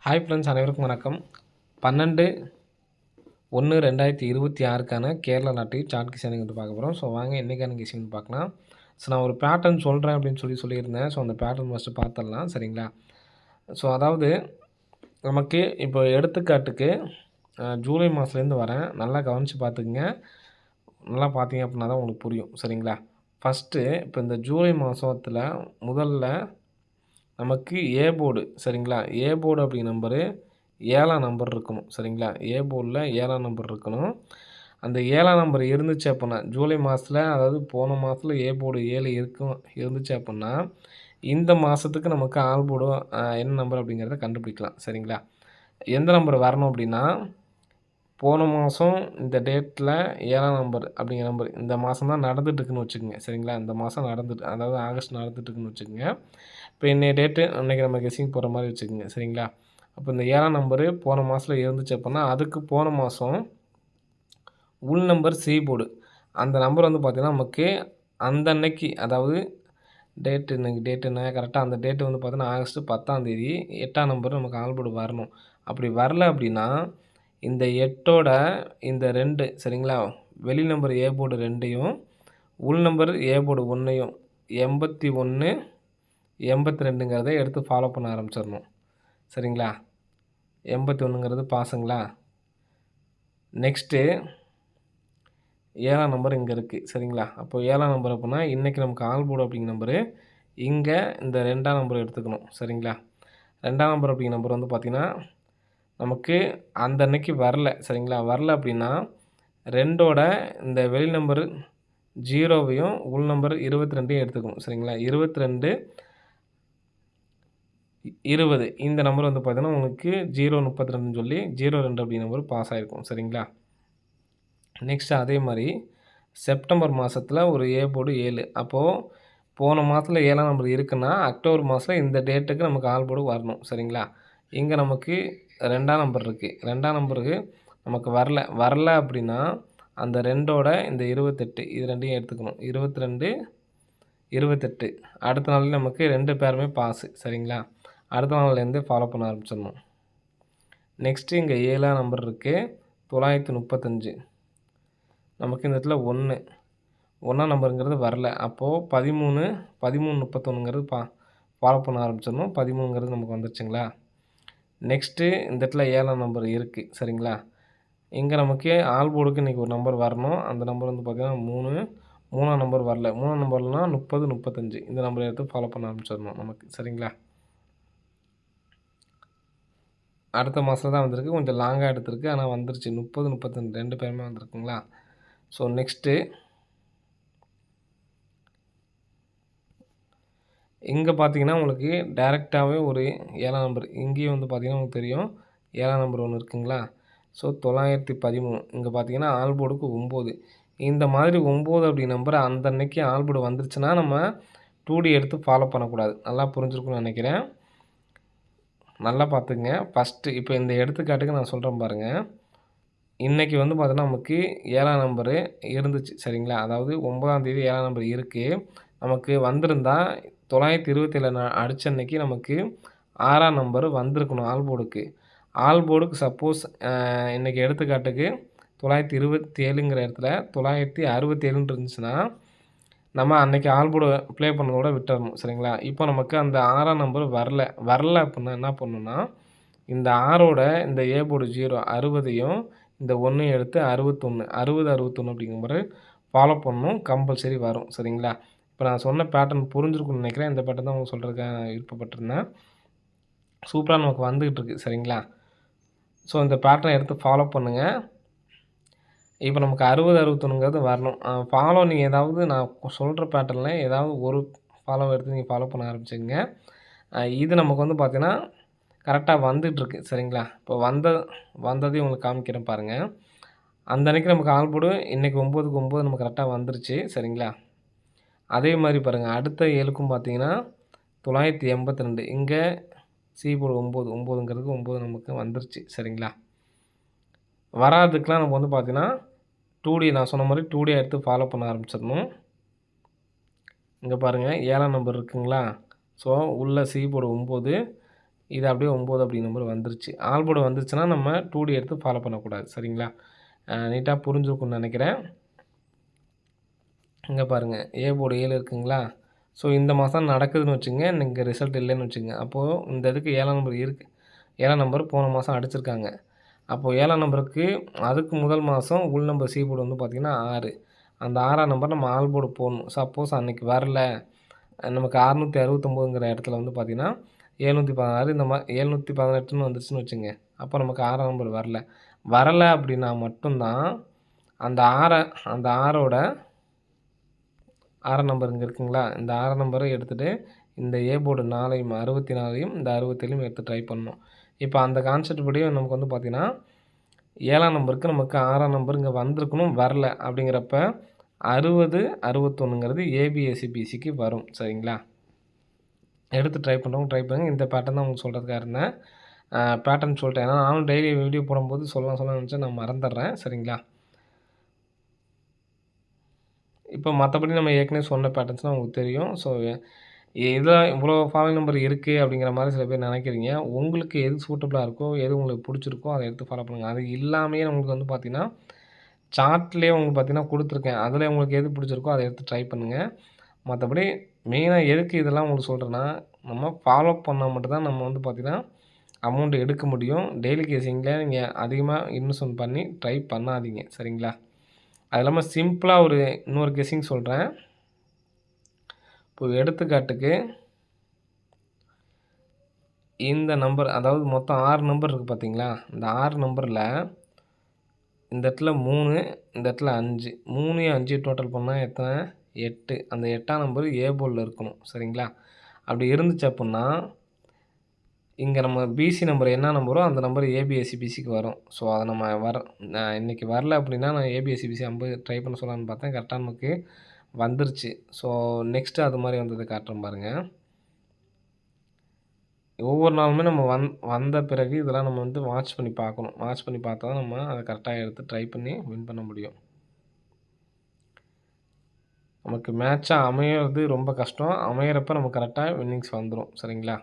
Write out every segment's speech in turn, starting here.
Hi friends, அனைவருக்கும் வணக்கம். 12/1/2026க்கான கேரளா நாட்டு சார்ட் கிசானிங் வந்து பார்க்க போகிறோம். ஸோ வாங்க இன்றைக்கான கிசான் பார்க்கலாம். ஸோ நான் ஒரு பேட்டர்ன் சொல்கிறேன் அப்படின்னு சொல்லியிருந்தேன். ஸோ அந்த பேட்டர்ன் ஃபஸ்ட்டு பார்த்துடலாம், சரிங்களா? ஸோ அதாவது நமக்கு இப்போ எடுத்துக்காட்டுக்கு ஜூலை மாதத்துலேருந்து வரேன். நல்லா கவனித்து பார்த்துக்குங்க. நல்லா பார்த்தீங்க அப்படின்னா தான் உங்களுக்கு புரியும், சரிங்களா? ஃபஸ்ட்டு இப்போ இந்த ஜூலை மாதத்தில் முதல்ல நமக்கு ஏ போர்டு, சரிங்களா? ஏ போர்டு அப்படிங்கிற நம்பரு 7ஆம் நம்பர் இருக்கணும், சரிங்களா? ஏ போர்டில் 7ஆம் நம்பர் இருக்கணும். அந்த 7ஆம் நம்பர் இருந்துச்சு அப்படின்னா ஜூலை மாதத்தில், அதாவது போன மாதத்தில் ஏ போர்டு 7 இருந்துச்சு அப்படின்னா இந்த மாதத்துக்கு நமக்கு ஆல் போர்டு என்ன நம்பர் அப்படிங்கிறத கண்டுபிடிக்கலாம், சரிங்களா? எந்த நம்பர் வரணும் அப்படின்னா போன மாதம் இந்த டேட்டில் 7ஆம் நம்பர் அப்படிங்கிற நம்பர் இந்த மாதம் தான் நடந்துட்டுருக்குன்னு வச்சுக்கோங்க, சரிங்களா? இந்த மாதம் அதாவது ஆகஸ்ட் நடந்துட்டுருக்குன்னு வச்சுக்கோங்க. இப்போ இன்றைய டேட்டு அன்றைக்கி நம்ம கெஸ்ஸிங் போடுற மாதிரி வச்சுக்கோங்க, சரிங்களா? அப்போ இந்த 7ஆம் நம்பரு போன மாதத்தில் இருந்துச்சு அப்படின்னா அதுக்கு போன மாதம் உள் நம்பர் சி போர்டு அந்த நம்பர் வந்து பார்த்திங்கன்னா நமக்கு அந்த அன்னைக்கு, அதாவது இன்றைக்கி டேட்டு என்ன கரெக்டாக அந்த டேட்டு வந்து பார்த்தீங்கன்னா ஆகஸ்ட்டு 10ஆம் தேதி 8ஆம் நம்பர் நமக்கு ஆல் போர்டு வரணும். அப்படி வரல அப்படின்னா இந்த 8ஓட இந்த 2, சரிங்களா? வெளி நம்பர் ஏ போர்டு 2யும் உள் நம்பர் ஏ போர்டு 1யும் 81 82ங்கிறத எடுத்து ஃபாலோ பண்ண ஆரம்பிச்சிடணும், சரிங்களா? 81ங்கிறது பாஸுங்களா? நெக்ஸ்ட்டு 7ஆம் நம்பர் இங்கே இருக்குது, சரிங்களா? அப்போ 7ஆம் நம்பர் அப்படின்னா இன்றைக்கி நமக்கு ஆல் போர்டு அப்படிங்கிற நம்பரு இங்கே இந்த 2ஆம் நம்பர் எடுத்துக்கணும், சரிங்களா? 2ஆம் நம்பர் அப்படிங்கிற நம்பர் வந்து பார்த்திங்கன்னா நமக்கு அந்த அன்னைக்கு வரல, சரிங்களா? வரல அப்படின்னா 2ஓட இந்த வெளி நம்பர் 0வையும் உள் நம்பர் 22யும் எடுத்துக்கணும், சரிங்களா? 22 20 இந்த நம்பர் வந்து பார்த்தீங்கன்னா உங்களுக்கு 032ன்னு சொல்லி 02 அப்படிங்கிற நம்பர் பாஸ் ஆகிருக்கும், சரிங்களா? நெக்ஸ்ட் அதே மாதிரி செப்டம்பர் மாதத்தில் ஒரு ஏ போர்டு 7. அப்போது போன மாதத்தில் 7ஆம் நம்பர் இருக்குன்னா அக்டோபர் மாதத்தில் இந்த டேட்டுக்கு நமக்கு ஆல் போர்டு வரணும், சரிங்களா? இங்கே நமக்கு 2ஆம் நம்பர் இருக்குது. 2ஆம் நம்பருக்கு நமக்கு வரல அப்படின்னா அந்த 2ஓட இந்த 28 இது 2யும் எடுத்துக்கணும். 22 28 அடுத்த நாள் நமக்கு 2 பேருமே பாஸு, சரிங்களா? அடுத்த நாள்லேருந்து ஃபாலோ பண்ண ஆரம்பிச்சிடணும். நெக்ஸ்ட்டு இங்கே 7ஆம் நம்பர் இருக்குது 935. நமக்கு இந்த இடத்துல 1ஆம் நம்பருங்கிறது வரல. அப்போது 13 31ங்கிறது ஃபாலோ பண்ண ஆரம்பிச்சிடணும். 13ங்கிறது நமக்கு வந்துருச்சுங்களா? நெக்ஸ்ட்டு இந்த இடத்துல 7ஆம் நம்பர் இருக்குது, சரிங்களா? இங்கே நமக்கு ஆல் போர்டுக்கு இன்றைக்கி ஒரு நம்பர் வரணும். அந்த நம்பர் வந்து பார்த்திங்கன்னா 3ஆம் நம்பர் வரல. 3ஆம் நம்பர்னால் 30 35 இந்த நம்பரை எடுத்து ஃபாலோ பண்ண ஆரம்பிச்சிடணும் நமக்கு, சரிங்களா? அடுத்த மாதம் தான் வந்திருக்கு, கொஞ்சம் லாங்காக எடுத்திருக்கு, ஆனால் வந்துருச்சு. 30 35 2 பேருமே வந்திருக்குங்களா? ஸோ நெக்ஸ்ட்டு இங்கே பார்த்தீங்கன்னா உங்களுக்கு டைரெக்டாகவே ஒரு 7ஆம் நம்பர் இங்கேயும் வந்து பார்த்திங்கன்னா உங்களுக்கு தெரியும் 7ஆம் நம்பர் ஒன்று இருக்குங்களா? ஸோ 913 இங்கே பார்த்தீங்கன்னா ஆல் போர்டுக்கு 9. இந்த மாதிரி 9 அப்படி நம்பர் அந்த அன்னைக்கு ஆல் போர்டு வந்துருச்சுன்னா நம்ம 2D எடுத்து ஃபாலோ பண்ணக்கூடாது. நல்லா புரிஞ்சிருக்குன்னு நினைக்கிறேன். நல்லா பார்த்துங்க. ஃபஸ்ட்டு இப்போ இந்த எடுத்துக்காட்டுக்கு நான் சொல்கிறேன் பாருங்கள். இன்றைக்கி வந்து பார்த்தோன்னா நமக்கு 7ஆம் நம்பரு இருந்துச்சு, சரிங்களா? அதாவது 9ஆம் தேதி 7ஆம் நம்பர் இருக்குது. நமக்கு வந்திருந்தா 927 அடித்த அன்னைக்கு நமக்கு 6ஆம் நம்பர் வந்திருக்கணும் ஆல் போர்டுக்கு. ஆல் போர்டுக்கு சப்போஸ் இன்றைக்கி எடுத்துக்காட்டுக்கு 927ங்கிற இடத்துல 967ன்னு இருந்துச்சுன்னா நம்ம அன்றைக்கி ஆல் போர்டு ப்ளே பண்ணதோட விட்டுறணும், சரிங்களா? இப்போ நமக்கு அந்த 6ஆம் நம்பர் வரல அப்படின்னா என்ன பண்ணணும்னா இந்த 6ஓட இந்த ஏ போர்டு 0 60யும் இந்த 1யும் எடுத்து 61 61 அப்படிங்கிற மாதிரி ஃபாலோ பண்ணணும். கம்பல்சரி வரும், சரிங்களா? இப்போ நான் சொன்ன பேட்டர்ன் புரிஞ்சிருக்குன்னு நினைக்கிறேன். இந்த பேட்டர்ன் தான் உங்களுக்கு சொல்கிறதுக்காக விருப்பப்பட்டிருந்தேன். சூப்பராக நமக்கு வந்துக்கிட்டு இருக்குது, சரிங்களா? ஸோ இந்த பேட்டர்னை எடுத்து ஃபாலோ பண்ணுங்கள். இப்போ நமக்கு 61ங்கிறது வரணும். ஃபாலோ நீங்கள் ஏதாவது நான் சொல்கிற பேட்டர்னில் ஏதாவது ஒரு ஃபாலோ எடுத்து நீங்கள் ஃபாலோ பண்ண ஆரம்பிச்சுங்க. இது நமக்கு வந்து பார்த்தீங்கன்னா கரெக்டாக வந்துட்டுருக்கு, சரிங்களா? இப்போ வந்ததையும் உங்களுக்கு காமிக்கிறேன் பாருங்கள். அந்த அன்றைக்கி நமக்கு ஆல் போர்டு இன்றைக்கி 9க்கு 9 நமக்கு கரெக்டாக வந்துருச்சு, சரிங்களா? அதே மாதிரி பாருங்கள் அடுத்த 7க்கும் பார்த்தீங்கன்னா 982 இங்கே சி போர்டு 9ங்கிறதுக்கு 9 நமக்கு வந்துருச்சு, சரிங்களா? வராதுக்கெலாம் நம்ம வந்து பார்த்திங்கன்னா 2D நான் சொன்ன மாதிரி 2D எடுத்து ஃபாலோ பண்ண ஆரம்பிச்சிடணும். இங்கே பாருங்கள் 7ஆம் நம்பர் இருக்குங்களா? ஸோ உள்ள சி போர்டு 9 இது அப்படியே 9 அப்படி நம்பர் வந்துருச்சு. ஆல் போர்டு வந்துருச்சுன்னா நம்ம 2D எடுத்து ஃபாலோ பண்ணக்கூடாது. சரிங்களா? நீட்டா புரிஞ்சிருக்கும்னு நினைக்கிறேன். இங்கே பாருங்கள், ஏ போர்டு 7 இருக்குங்களா? ஸோ இந்த மாதம் நடக்குதுன்னு வச்சுங்க, இங்கே ரிசல்ட் இல்லைன்னு வச்சுங்க. அப்போது இந்த இதுக்கு 7ஆம் நம்பர் இருக்குது. 7ஆம் நம்பர் போன மாதம் அடிச்சிருக்காங்க. அப்போது 7ஆம் நம்பருக்கு அதுக்கு முதல் மாதம் உள் நம்பர் சி போர்டு வந்து பார்த்திங்கன்னா 6. அந்த 6ஆம் நம்பர் நம்ம ஆல் போர்டு போடணும். சப்போஸ் அன்றைக்கி வரல, நமக்கு 669ங்கிற இடத்துல வந்து பார்த்திங்கன்னா 716 இந்த மாதிரி 718ன்னு வந்துருச்சுன்னு வச்சுங்க. அப்போ நமக்கு 6ஆம் நம்பர் வரல அப்படின்னா மட்டும்தான் அந்த 6ஓட 6ஆம் நம்பர் இங்கே இருக்குங்களா? இந்த 6ஆம் நம்பரை எடுத்துகிட்டு இந்த ஏ போர்டு 4ஐயும் 64ஐயும் இந்த 67ஐயும் எடுத்து ட்ரை பண்ணணும். இப்போ அந்த கான்செப்ட் படி நமக்கு வந்து பார்த்திங்கன்னா 7ஆம் நம்பருக்கு நமக்கு 6ஆம் நம்பர் இங்கே வந்திருக்கணும், வரல. அப்படிங்கிறப்ப 60, 61ங்கிறது ஏபிஎஸ்சிபிசிக்கு வரும். சரிங்களா? எடுத்து ட்ரை பண்ணுறவங்க ட்ரை பண்ணுங்கள். இந்த பேட்டர்ன் தான் உங்களுக்கு சொல்கிறதுக்காக இருந்தேன். பேட்டர்ன் சொல்லிட்டேன். ஏன்னா நானும் டெய்லி வீடியோ போடும்போது சொல்லலாம் நினச்சேன், நான் மறந்துடுறேன். சரிங்களா? இப்போ மற்றபடி நம்ம ஏற்கனவே சொன்ன பேட்டர்ன்ஸ்லாம் உங்களுக்கு தெரியும். ஸோ இதெல்லாம் இவ்வளோ ஃபாலோ நம்பர் இருக்குது அப்படிங்கிற மாதிரி சில பேர் நினைக்கிறீங்க. உங்களுக்கு எது சூட்டபுளாக இருக்கோ, எது உங்களுக்கு பிடிச்சிருக்கோ அதை எடுத்து ஃபாலோ பண்ணுங்கள். அது இல்லாமையே உங்களுக்கு வந்து பார்த்திங்கன்னா சார்ட்லேயே உங்களுக்கு பார்த்திங்கன்னா கொடுத்துருக்கேன். அதில் உங்களுக்கு எது பிடிச்சிருக்கோ அதை எடுத்து ட்ரை பண்ணுங்கள். மற்றபடி மெயினாக எதுக்கு இதெல்லாம் உங்களுக்கு சொல்கிறேன்னா, நம்ம ஃபாலோ பண்ணால் மட்டும்தான் நம்ம வந்து பார்த்திங்கன்னா அமௌண்ட் எடுக்க முடியும். டெய்லி கேசிங்கில் நீங்கள் அதிகமாக இன்வெஸ்ட்மெண்ட் பண்ணி ட்ரை பண்ணாதீங்க. சரிங்களா? அது இல்லாமல் சிம்பிளாக இன்னொரு கெஸ்ஸிங் சொல்கிறேன். இப்போ எடுத்துக்காட்டுக்கு இந்த நம்பர், அதாவது மொத்தம் 6 நம்பர் இருக்குது பார்த்தீங்களா? இந்த 6 நம்பரில் இந்த இடத்துல 3, இந்த இடத்துல 5, 3யும் 5 டோட்டல் பண்ணால் எத்தனை? 8. அந்த 8ஆம் நம்பர் ஏ போர்டில் இருக்கணும். சரிங்களா? அப்படி இருந்துச்சு அப்புடின்னா இங்கே நம்ம பிசி நம்பர் என்ன நம்பரோ அந்த நம்பர் ஏபிஎஸ்சிபிசிக்கு வரும். ஸோ அதை நம்ம இன்றைக்கி வரல அப்படின்னா நான் ஏபிஎஸ்சிபிசி 50 ட்ரை பண்ண சொல்லலான்னு பார்த்தேன். கரெக்டாக நமக்கு வந்துருச்சு. ஸோ நெக்ஸ்ட்டு அது மாதிரி வந்ததை காட்டுறேன் பாருங்கள். ஒவ்வொரு நாளுமே நம்ம வந்த பிறகு இதெல்லாம் நம்ம வந்து வாட்ச் பண்ணி பார்க்கணும். வாட்ச் பண்ணி பார்த்தா தான் நம்ம அதை கரெக்டாக எடுத்து ட்ரை பண்ணி வின் பண்ண முடியும். நமக்கு மேட்சாக அமையிறது ரொம்ப கஷ்டம். அமையிறப்ப நம்ம கரெக்டாக வின்னிங்ஸ் வந்துடும். சரிங்களா?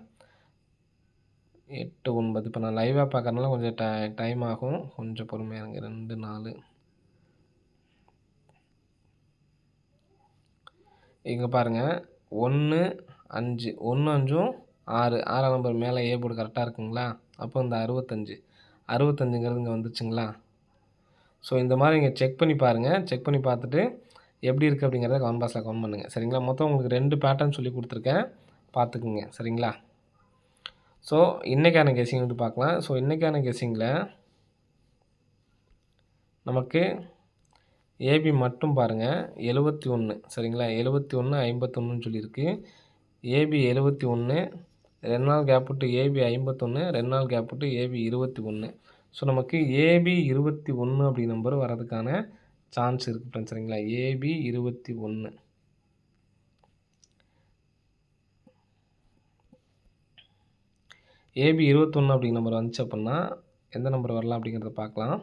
8, 9 இப்போ நான் லைவாக பார்க்குறதுனால கொஞ்சம் டைம் ஆகும். கொஞ்சம் பொறுமையாக இருங்க. 2, 4 இங்கே பாருங்கள். 1, 5 1, 5ம் 6. 6ஆம் நம்பர் மேலே ஏ போர்டு கரெக்டாக இருக்குங்களா? அப்போ இந்த 65 65ங்கிறது இங்கே வந்துச்சுங்களா? ஸோ இந்த மாதிரி நீங்கள் செக் பண்ணி பாருங்கள். செக் பண்ணி பார்த்துட்டு எப்படி இருக்குது அப்படிங்கிறத கமெண்ட் பாக்ஸில் கமெண்ட் பண்ணுங்கள். சரிங்களா? மொத்தம் உங்களுக்கு 2 பேட்டர்ன் சொல்லி கொடுத்துருக்கேன், பார்த்துக்குங்க. சரிங்களா? ஸோ இன்றைக்கான கெஸ்ஸிங் வந்து பார்க்கலாம். ஸோ இன்றைக்கான கெஸ்ஸிங்கில் நமக்கு ஏபி மட்டும் பாருங்கள் 71. சரிங்களா? 71, 51ன்னு சொல்லியிருக்கு. ஏபி 71, 2 நாள் கேப் விட்டு ஏபி 51, 2 நாள் கேப் விட்டு ஏபி 21. ஸோ நமக்கு ஏபி 21 அப்படி நம்பர் வரதுக்கான சான்ஸ் இருக்குது ஃப்ரெண்ட்ஸ். சரிங்களா? ஏபி 21. ஏபி 21 அப்படிங்கிற நம்பர் வந்துச்சு அப்படின்னா எந்த நம்பர் வரலாம் அப்படிங்கிறத பார்க்கலாம்.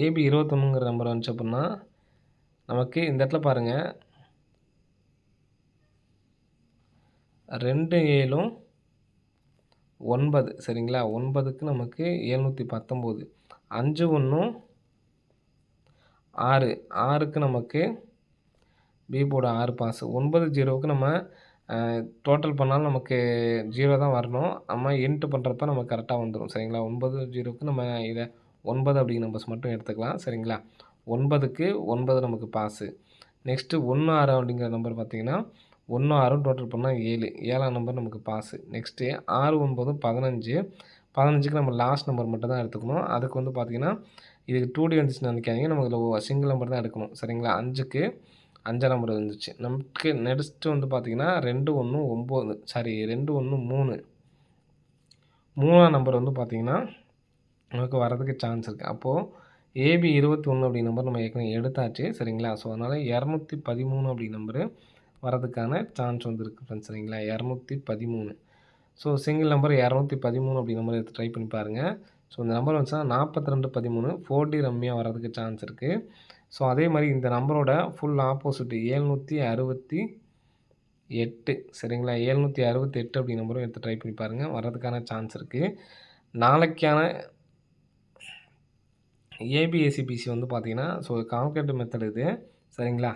ஏபி 21ங்கிற நம்பர் வந்துச்சு அப்படின்னா நமக்கு இந்த இடத்துல பாருங்கள் 2, 7ம் 9. சரிங்களா? 9க்கு நமக்கு 719. 5, 1ம் 6. 6க்கு நமக்கு பி போர்டு 6 பாஸ். 9, 0க்கு நம்ம டோட்டல் பண்ணாலும் நமக்கு 0 தான் வரணும். நம்ம இன்ட்டு பண்ணுறப்ப நமக்கு கரெக்டாக வந்துடும். சரிங்களா? 9, 0க்கு நம்ம இதை 9 அப்படிங்கிற நம்பர்ஸ் மட்டும் எடுத்துக்கலாம். சரிங்களா? 9க்கு 9 நமக்கு பாஸு. நெக்ஸ்ட்டு 1, 6 அப்படிங்கிற நம்பர் பார்த்திங்கன்னா 1, 6ம் டோட்டல் பண்ணால் 7. 7ஆம் நம்பர் நமக்கு பாஸு. நெக்ஸ்ட்டு 6, 9, 15. 15க்கு நம்ம லாஸ்ட் நம்பர் மட்டும் தான் எடுத்துக்கணும். அதுக்கு வந்து பார்த்திங்கன்னா இதுக்கு 2D வந்துச்சுன்னு நினைக்காதீங்க. நமக்கு சிங்கிள் நம்பர் தான் எடுக்கணும். சரிங்களா? 5க்கு 5ஆம் நம்பர் வந்துச்சு. நமக்கு நெக்ஸ்ட்டு வந்து பார்த்திங்கன்னா 2, 1, 9 சாரி 2, 1, 3. 3ஆம் நம்பர் வந்து பார்த்திங்கன்னா நமக்கு வரதுக்கு சான்ஸ் இருக்குது. அப்போது ஏபி 21 அப்படி நம்பர் நம்ம ஏற்கனவே எடுத்தாச்சு. சரிங்களா? ஸோ அதனால் 213 அப்படி நம்பரு வரதுக்கான சான்ஸ் வந்து இருக்குது ஃப்ரெண்ட்ஸ். சரிங்களா? 213. ஸோ சிங்கிள் நம்பர் 213 அப்படி நம்பர் எடுத்து ட்ரை பண்ணி பாருங்கள். ஸோ இந்த நம்பர் வந்துச்சுன்னா 42, 13 4D ரம்மியாக வரதுக்கு சான்ஸ் இருக்குது. ஸோ அதே மாதிரி இந்த நம்பரோட ஃபுல் ஆப்போசிட் 768 சரிங்களா? 768 அப்படி நம்பரும் எடுத்து ட்ரை பண்ணி பாருங்கள். வர்றதுக்கான சான்ஸ் இருக்குது. நாளைக்கான ஏபிஎஸ்சிபிசி வந்து பார்த்தீங்கன்னா, ஸோ கால்குலேட்டர் மெத்தட் இது சரிங்களா?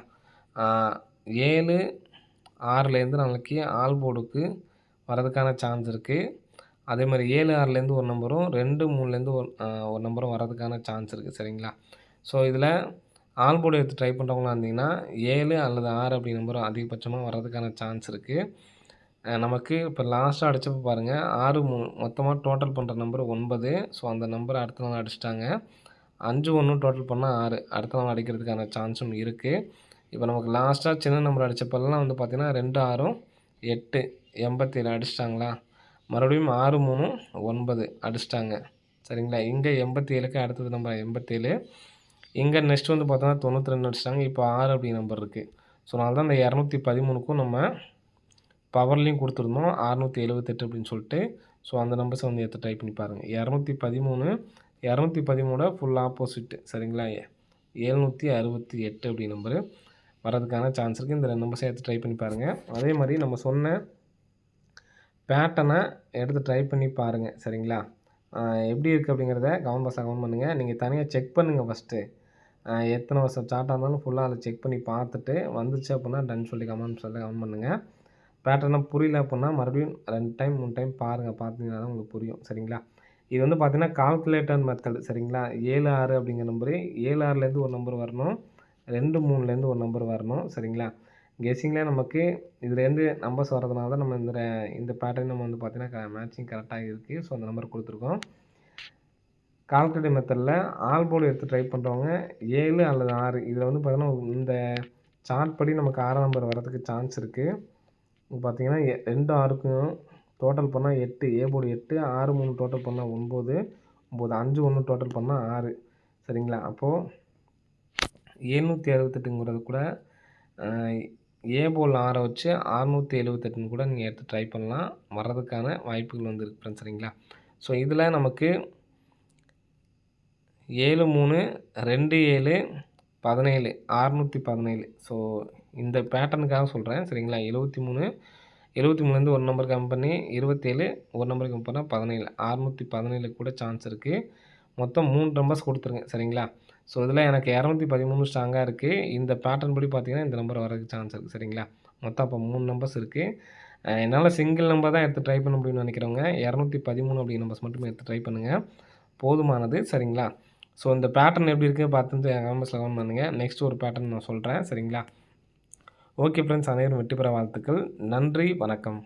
7 6லேருந்து நாளைக்கு ஆல் போர்டுக்கு வரதுக்கான சான்ஸ் இருக்குது. அதே மாதிரி 7 6லேருந்து ஒரு நம்பரும் 2 3லேருந்து ஒரு நம்பரும் வரதுக்கான சான்ஸ் இருக்குது சரிங்களா? ஸோ இதில் ஆல் போர்டு எடுத்து ட்ரை பண்ணுறவங்களா இருந்தீங்கன்னா 7 அல்லது 6 அப்படி நம்பரும் அதிகபட்சமாக வர்றதுக்கான சான்ஸ் இருக்குது. நமக்கு இப்போ லாஸ்ட்டாக அடித்தப்போ பாருங்கள் 6 மொத்தமாக டோட்டல் பண்ணுற நம்பர் 9. ஸோ அந்த நம்பரை அடுத்த நாள் அடிச்சிட்டாங்க. 5 1 டோட்டல் பண்ணால் 6 அடுத்த நாள் அடிக்கிறதுக்கான சான்ஸும் இருக்குது. இப்போ நமக்கு லாஸ்ட்டாக சின்ன நம்பர் அடித்தப்பெல்லாம் வந்து பார்த்திங்கன்னா 2 6 8 87 அடிச்சிட்டாங்களா? மறுபடியும் 6 3 9 அடிச்சிட்டாங்க சரிங்களா? இங்கே 87க்கு அடுத்தது நம்பர் 87. இங்கே நெக்ஸ்ட் வந்து பார்த்தோன்னா 92 அடிச்சிட்டாங்க. இப்போ 6 அப்படி நம்பர் இருக்குது. ஸோ அதனால தான் இந்த 213க்கும் நம்ம பவர்லேயும் கொடுத்துருந்தோம் 678 அப்படின்னு சொல்லிட்டு. ஸோ அந்த நம்பர்ஸை வந்து எடுத்து ட்ரை பண்ணி பாருங்கள். 213 ஃபுல் ஆப்போசிட் சரிங்களா? 768 அப்படி நம்பரு வரதுக்கான சான்ஸ் இருக்குது. இந்த 2 நம்பர்ஸை எடுத்து ட்ரை பண்ணி பாருங்கள். அதே மாதிரி நம்ம சொன்ன பேட்டர்னை எடுத்து ட்ரை பண்ணி பாருங்கள் சரிங்களா? எப்படி இருக்குது அப்படிங்கிறத கமெண்ட் பாக்ஸில் கமெண்ட் பண்ணுங்கள். நீங்கள் தனியாக செக் பண்ணுங்கள் ஃபஸ்ட்டு. எத்தனை வருஷம் சார்ட்டாக இருந்தாலும் ஃபுல்லாக அதை செக் பண்ணி பார்த்துட்டு வந்துச்சு அப்படின்னா டன் சொல்லி கமெண்ட் பண்ணுங்கள். பேட்டர்னை புரியல அப்படின்னா மறுபடியும் 2 டைம் 3 டைம் பாருங்கள். பார்த்தீங்கன்னா தான் உங்களுக்கு புரியும் சரிங்களா? இது வந்து பார்த்தீங்கன்னா கால்குலேட்டர் மெத்தட் சரிங்களா? 7 6 அப்படிங்கிற நம்பரு 7 6லேருந்து ஒரு நம்பர் வரணும். 2 3லேருந்து ஒரு நம்பர் வரணும் சரிங்களா? கெஸ்ஸிங்கில் நமக்கு இதுலேருந்து நம்பர்ஸ் வரதுனால தான் நம்ம இந்த பேட்டர்ன் நம்ம வந்து பார்த்தீங்கன்னா மேட்சிங் கரெக்டாக இருக்குது. ஸோ அந்த நம்பர் கொடுத்துருக்கோம். கால்குலேட்டர் மெத்தடில் ஆல் போர்டு எடுத்து ட்ரை பண்ணுறவங்க 7 அல்லது 6 இதில் வந்து பார்த்தீங்கன்னா இந்த சார்ட் படி நமக்கு 6 நம்பர் வரதுக்கு சான்ஸ் இருக்குது. பார்த்தீங்கன்னா 2 6க்கும் டோட்டல் பண்ணால் 8 ஏ போர்டு 8 6 3 டோட்டல் பண்ணால் 9 5 1 டோட்டல் பண்ணால் 6 சரிங்களா? அப்போது 768ங்கிறது கூட ஏ போல் 6 வச்சு 678ன்னு கூட நீங்கள் எடுத்து ட்ரை பண்ணலாம். வர்றதுக்கான வாய்ப்புகள் வந்து இருக்கு ஃப்ரெண்ட்ஸ் சரிங்களா? ஸோ இதில் நமக்கு 7 3 2 7 17 617. ஸோ இந்த பேட்டர்னுக்காக சொல்கிறேன் சரிங்களா? 73லேருந்து ஒரு நம்பர் கம்மி பண்ணி 27 ஒரு நம்பர் கம்மி பண்ணால் 17 617 கூட சான்ஸ் இருக்குது. மொத்தம் 3 நம்பர்ஸ் கொடுத்துருங்க சரிங்களா? ஸோ இதில் எனக்கு 213 ஸ்ட்ராங்காக இருக்குது. இந்த பேட்டர்ன் படி பார்த்தீங்கன்னா இந்த நம்பர் வரதுக்கு சான்ஸ் இருக்குது சரிங்களா? மொத்தம் அப்போ 3 நம்பர்ஸ் இருக்குது. என்னால் சிங்கிள் நம்பர் தான் எடுத்து ட்ரை பண்ண முடியும்னு நினைக்கிறவங்க 213 அப்படிங்கிற நம்பர்ஸ் மட்டுமே எடுத்து ட்ரை பண்ணுங்கள். போதுமானது சரிங்களா? ஸோ இந்த பேட்டர்ன் எப்படி இருக்குது பார்த்துட்டு கமெண்ட்ஸில் கமெண்ட் பண்ணுங்கள். நெக்ஸ்ட் ஒரு பேட்டர்ன் நான் சொல்கிறேன் சரிங்களா? ஓகே ஃப்ரெண்ட்ஸ், அனைவரும் வெற்றி பெற வாழ்த்துக்கள். நன்றி, வணக்கம்.